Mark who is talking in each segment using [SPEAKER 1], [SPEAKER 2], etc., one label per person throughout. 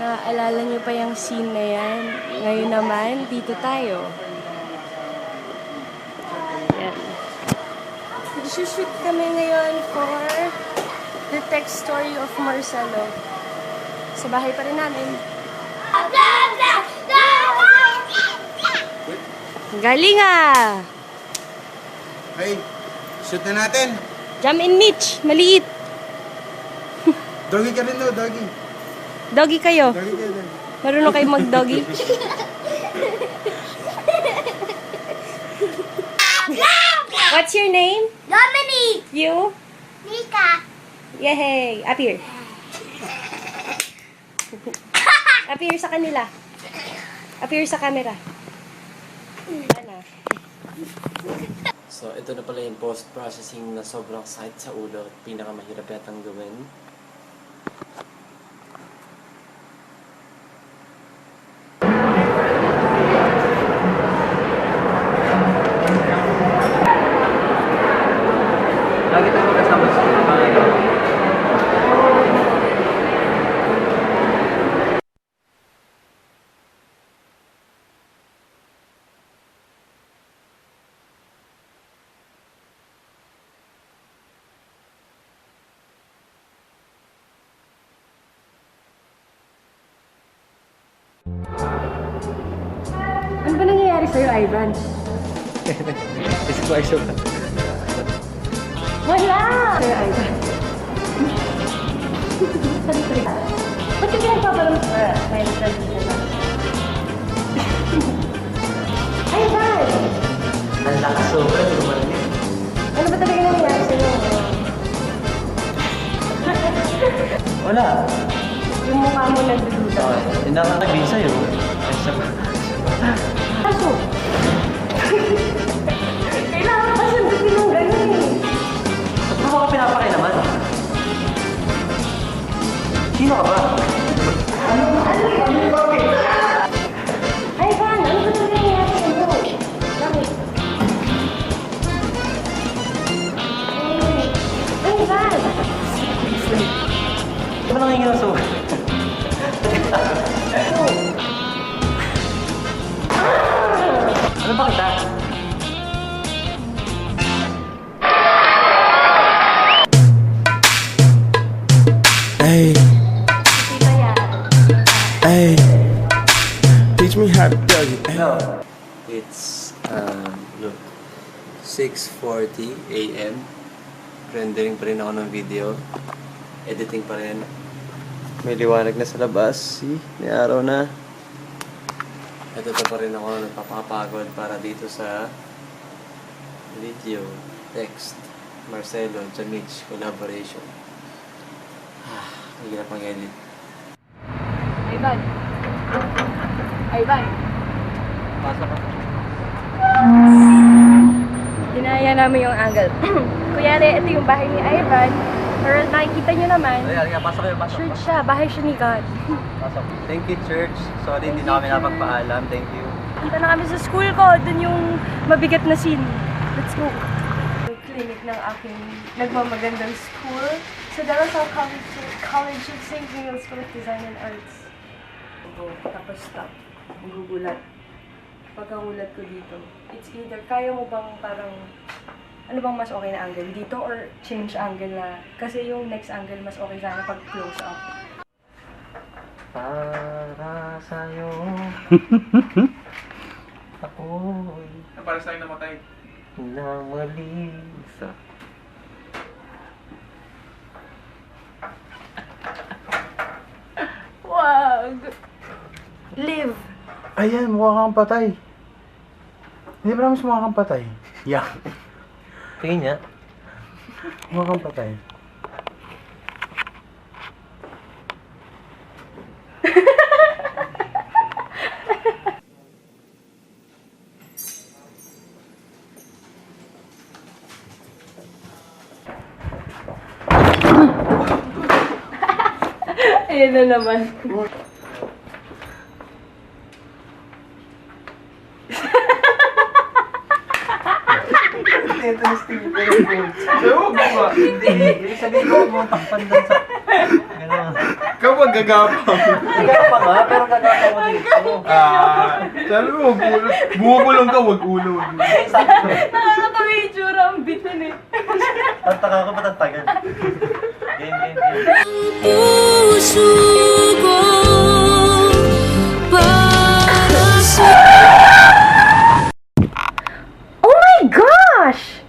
[SPEAKER 1] Naaalala niyo pa yung scene na yan? Ngayon naman, dito tayo. Yan. Nagsushoot kami ngayon for the text story of Marcelo. Sa bahay pa rin namin. Galing ah!
[SPEAKER 2] Hey, shoot na natin.
[SPEAKER 1] Jump in, Mitch! Maliit!
[SPEAKER 2] Doggy ka rin daw, doggy.
[SPEAKER 1] Doggy kayo.
[SPEAKER 2] Doggy ka rin.
[SPEAKER 1] Marunong kayo mag-doggy? What's your name?
[SPEAKER 3] Dominique!
[SPEAKER 1] You?
[SPEAKER 3] Mika!
[SPEAKER 1] Yay! Up here. Up here sa kanila. Up here sa camera. Ano?
[SPEAKER 4] So, ito na pala yung post-processing na sobrang sakit sa ulo at pinakamahirap yatang gawin.
[SPEAKER 5] Lagi tayo magkasama sa mga
[SPEAKER 1] Ano ba nangyayari sa'yo, Ivan?
[SPEAKER 5] situation.
[SPEAKER 1] Wala! Sa'yo, Ivan. Sorry. Ba't ka pinagpapalam sa may nagsasabi na? Ivan!
[SPEAKER 5] Ang lakas sobra, hindi ko marinig.
[SPEAKER 1] Ano ba talaga nangyayari sa'yo?
[SPEAKER 5] Wala.
[SPEAKER 1] Yung mukha mo nagdududa.
[SPEAKER 5] Hindi na nakakagin sa'yo.
[SPEAKER 1] Kaso, kailangan ka sundutin ng ganyan eh.
[SPEAKER 5] Ba't mo ako pinapakay naman? Sino ka ba?
[SPEAKER 1] Ivan, ano ba talaga nangyayari sa'yo? Bakit? Ivan!
[SPEAKER 5] Di ba nangingin ang sugat? Ano ba kita?
[SPEAKER 2] Hey,
[SPEAKER 1] Tita yan.
[SPEAKER 2] hey, teach me how to doggy. Hey.
[SPEAKER 4] No. It's, look, 6:40 a.m. Rendering pa rin ako ng video. Editing pa rin. May liwanag na sa labas. See? May araw na. Ito pa rin ako nagpapakapagod para dito sa video, text, Marcelo, Jamich, collaboration. Ang hirap ang edit.
[SPEAKER 1] Ivan. Ivan.
[SPEAKER 5] Pasok ka.
[SPEAKER 1] Dinaya namin yung angle. Kuyari, ito yung bahay ni Ivan. Pero nakikita nyo naman,
[SPEAKER 5] Halika, pasok kayo, pasok.
[SPEAKER 1] church siya, bahay siya ni God.
[SPEAKER 5] Pasok. Thank you, church. Sorry, hindi na kami napagpaalam. Thank you.
[SPEAKER 1] Punta na kami sa school ko, dun yung mabigat na scene. Let's go. Yung clinic ng aking nagmamagandang school sa Darasal College of St. Miguel School of Design and Arts. Tapos stop. Magugulat. Pagkagulat ko dito, it's either kaya mo bang parang ano bang mas okay na angle? Dito or change angle na? Kasi yung next angle mas okay sana pag close up.
[SPEAKER 5] Para sa'yo. Ako'y
[SPEAKER 2] Para sa'yo namatay.
[SPEAKER 5] namalisa.
[SPEAKER 1] Wag! Live!
[SPEAKER 2] Ayan, mukha kang patay. Hindi ba namin mukha kang patay? Yeah.
[SPEAKER 5] Tingin niya.
[SPEAKER 2] Mukha kang patay.
[SPEAKER 1] Ayan na naman.
[SPEAKER 5] Ito na Steve. Hindi. Sabihin ko mo takpan doon sa... Gano'n.
[SPEAKER 2] Kapag gagapang.
[SPEAKER 5] Gagapa nga, pero gagapa mo dito.
[SPEAKER 2] Sabi mo, wag ulo. Bumubulong ka, wag ulo.
[SPEAKER 1] Nakakatawa yung itsura, ang bitin eh.
[SPEAKER 5] Ang taka ko, ba't ang tagal? Game.
[SPEAKER 6] puso ko para sa
[SPEAKER 1] Oh my gosh!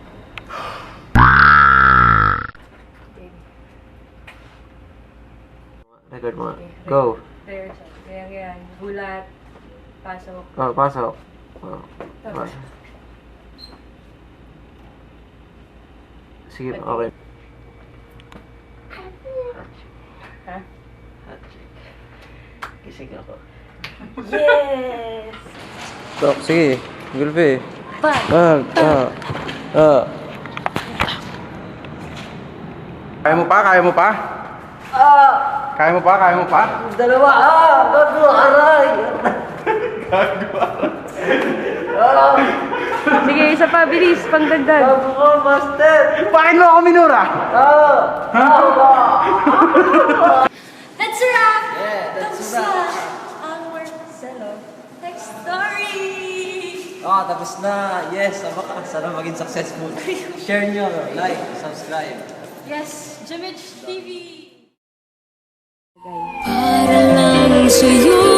[SPEAKER 4] Record mo. Go.
[SPEAKER 1] There siya. Ganyan. Gulat. Pasok.
[SPEAKER 4] Oh, pasok. Oh.
[SPEAKER 1] Tapos.
[SPEAKER 4] Sige, okay.
[SPEAKER 1] Ha?
[SPEAKER 5] Gising ako.
[SPEAKER 1] Yes!
[SPEAKER 4] Stop, sige. Gulpi.
[SPEAKER 1] Pa!
[SPEAKER 2] Kaya mo pa? Kaya mo pa? Kaya mo pa? Kaya mo pa?
[SPEAKER 5] Dalawa! Gago! Aray!
[SPEAKER 1] Sige, isa pa. Bilis. Pangdagdag.
[SPEAKER 5] Gago ko, master!
[SPEAKER 2] Bakit mo ako minura?
[SPEAKER 6] That's a wrap! Tapos na ang work salon. Next story!
[SPEAKER 5] Tapos na! Yes! Abaka! Sana maging successful. Share nyo, like, subscribe.
[SPEAKER 6] Yes, Jimage TV! Para lang sa'yo